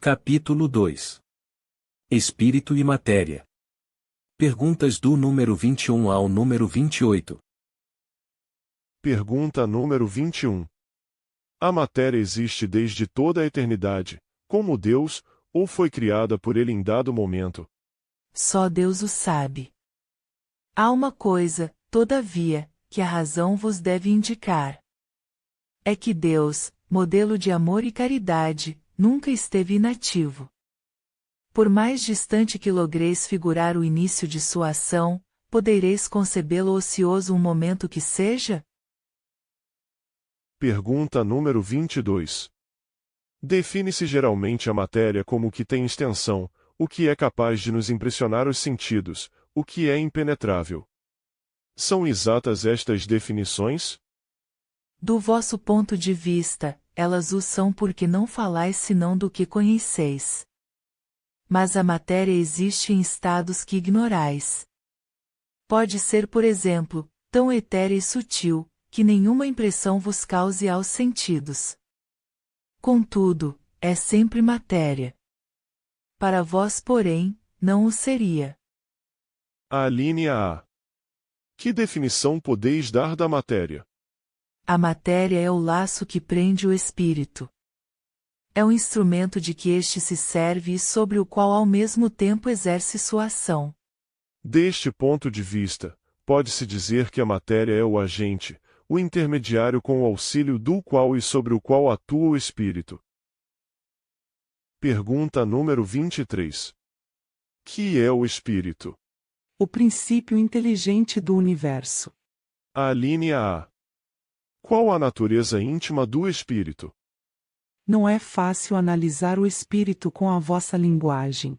Capítulo 2. Espírito e matéria. Perguntas do número 21 ao número 28. Pergunta número 21. A matéria existe desde toda a eternidade, como Deus, ou foi criada por Ele em dado momento? Só Deus o sabe. Há uma coisa, todavia, que a razão vos deve indicar. É que Deus, modelo de amor e caridade, nunca esteve inativo. Por mais distante que logreis figurar o início de sua ação, podereis concebê-lo ocioso um momento que seja? Pergunta número 22. Define-se geralmente a matéria como o que tem extensão, o que é capaz de nos impressionar os sentidos, o que é impenetrável. São exatas estas definições? Do vosso ponto de vista, elas o são porque não falais senão do que conheceis. Mas a matéria existe em estados que ignorais. Pode ser, por exemplo, tão etérea e sutil, que nenhuma impressão vos cause aos sentidos. Contudo, é sempre matéria. Para vós, porém, não o seria. A linha A. Que definição podeis dar da matéria? A matéria é o laço que prende o espírito. É o instrumento de que este se serve e sobre o qual ao mesmo tempo exerce sua ação. Deste ponto de vista, pode-se dizer que a matéria é o agente, o intermediário com o auxílio do qual e sobre o qual atua o espírito. Pergunta número 23. Que é o espírito? O princípio inteligente do universo. A linha A. Qual a natureza íntima do espírito? Não é fácil analisar o espírito com a vossa linguagem.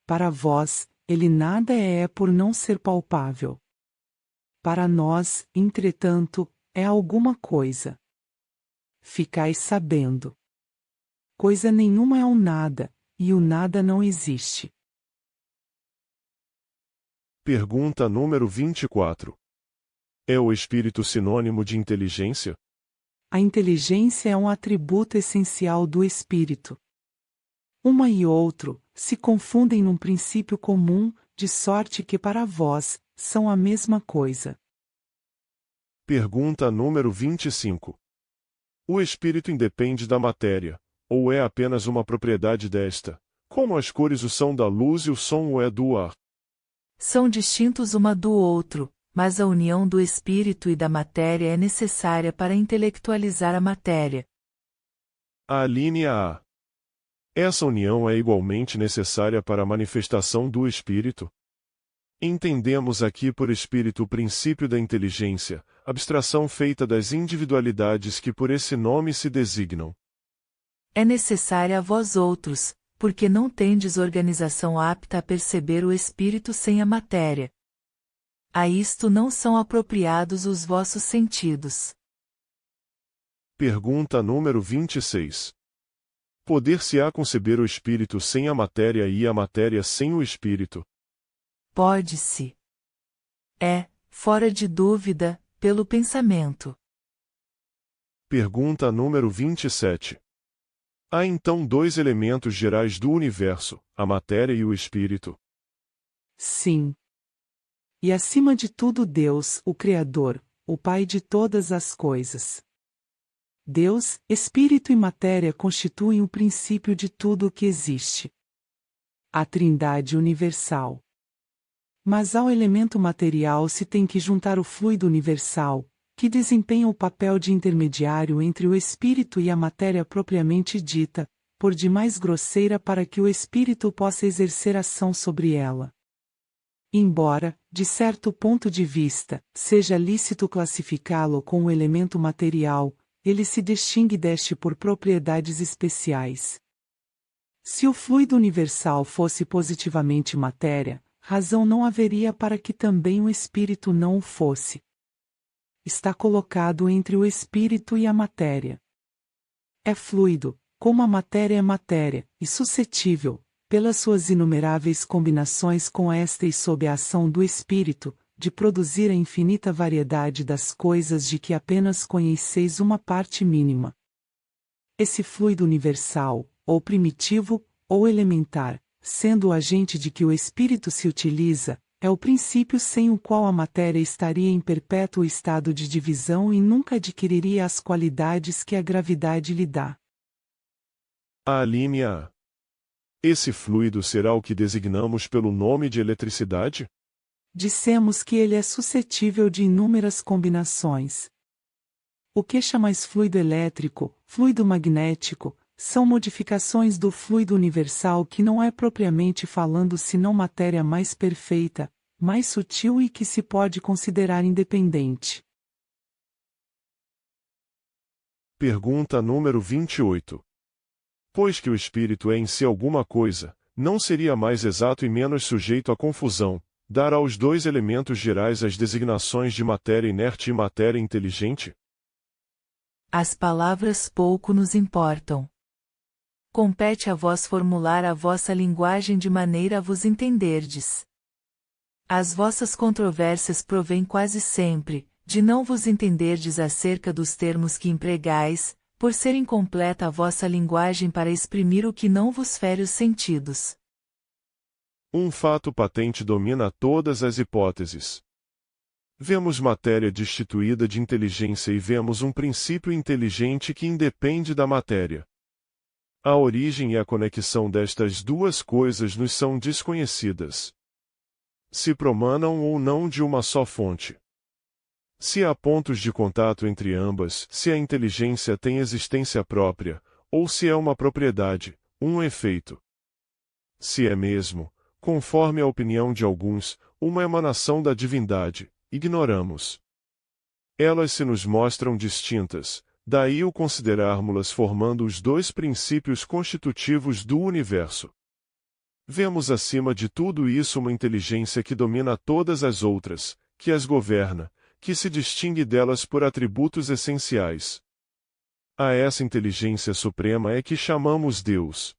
Para vós, ele nada é por não ser palpável. Para nós, entretanto, é alguma coisa. Ficais sabendo. Coisa nenhuma é o nada, e o nada não existe. Pergunta número 24. É o espírito sinônimo de inteligência? A inteligência é um atributo essencial do espírito. Uma e outro se confundem num princípio comum, de sorte que para vós são a mesma coisa. Pergunta número 25. O espírito independe da matéria, ou é apenas uma propriedade desta, como as cores o são da luz e o som o é do ar? São distintos uma do outro, mas a união do espírito e da matéria é necessária para intelectualizar a matéria. A linha A. Essa união é igualmente necessária para a manifestação do espírito? Entendemos aqui por espírito o princípio da inteligência, abstração feita das individualidades que por esse nome se designam. É necessária a vós outros, porque não tendes organização apta a perceber o espírito sem a matéria. A isto não são apropriados os vossos sentidos. Pergunta número 26. Poder-se-á conceber o espírito sem a matéria e a matéria sem o espírito? Pode-se. É, fora de dúvida, pelo pensamento. Pergunta número 27. Há então dois elementos gerais do universo, a matéria e o espírito? Sim. E acima de tudo Deus, o Criador, o Pai de todas as coisas. Deus, espírito e matéria constituem o princípio de tudo o que existe. A Trindade universal. Mas ao elemento material se tem que juntar o fluido universal, que desempenha o papel de intermediário entre o espírito e a matéria propriamente dita, por demais grosseira para que o espírito possa exercer ação sobre ela. Embora, de certo ponto de vista, seja lícito classificá-lo com o elemento material, ele se distingue deste por propriedades especiais. Se o fluido universal fosse positivamente matéria, razão não haveria para que também o espírito não o fosse. Está colocado entre o espírito e a matéria. É fluido, como a matéria é matéria, e suscetível, pelas suas inumeráveis combinações com esta e sob a ação do espírito, de produzir a infinita variedade das coisas de que apenas conheceis uma parte mínima. Esse fluido universal, ou primitivo, ou elementar, sendo o agente de que o espírito se utiliza, é o princípio sem o qual a matéria estaria em perpétuo estado de divisão e nunca adquiriria as qualidades que a gravidade lhe dá. A linha A. Esse fluido será o que designamos pelo nome de eletricidade? Dissemos que ele é suscetível de inúmeras combinações. O que chamais fluido elétrico, fluido magnético, são modificações do fluido universal que não é propriamente falando senão matéria mais perfeita, mais sutil e que se pode considerar independente. Pergunta número 28. Pois que o espírito é em si alguma coisa, não seria mais exato e menos sujeito à confusão, dar aos dois elementos gerais as designações de matéria inerte e matéria inteligente? As palavras pouco nos importam. Compete a vós formular a vossa linguagem de maneira a vos entenderdes. As vossas controvérsias provêm quase sempre, de não vos entenderdes acerca dos termos que empregais, por ser incompleta a vossa linguagem para exprimir o que não vos fere os sentidos. Um fato patente domina todas as hipóteses. Vemos matéria destituída de inteligência e vemos um princípio inteligente que independe da matéria. A origem e a conexão destas duas coisas nos são desconhecidas. Se promanam ou não de uma só fonte. Se há pontos de contato entre ambas, se a inteligência tem existência própria, ou se é uma propriedade, um efeito. Se é mesmo, conforme a opinião de alguns, uma emanação da divindade, ignoramos. Elas se nos mostram distintas, daí o considerarmos-las formando os dois princípios constitutivos do universo. Vemos acima de tudo isso uma inteligência que domina todas as outras, que as governa, que se distingue delas por atributos essenciais. A essa inteligência suprema é que chamamos Deus.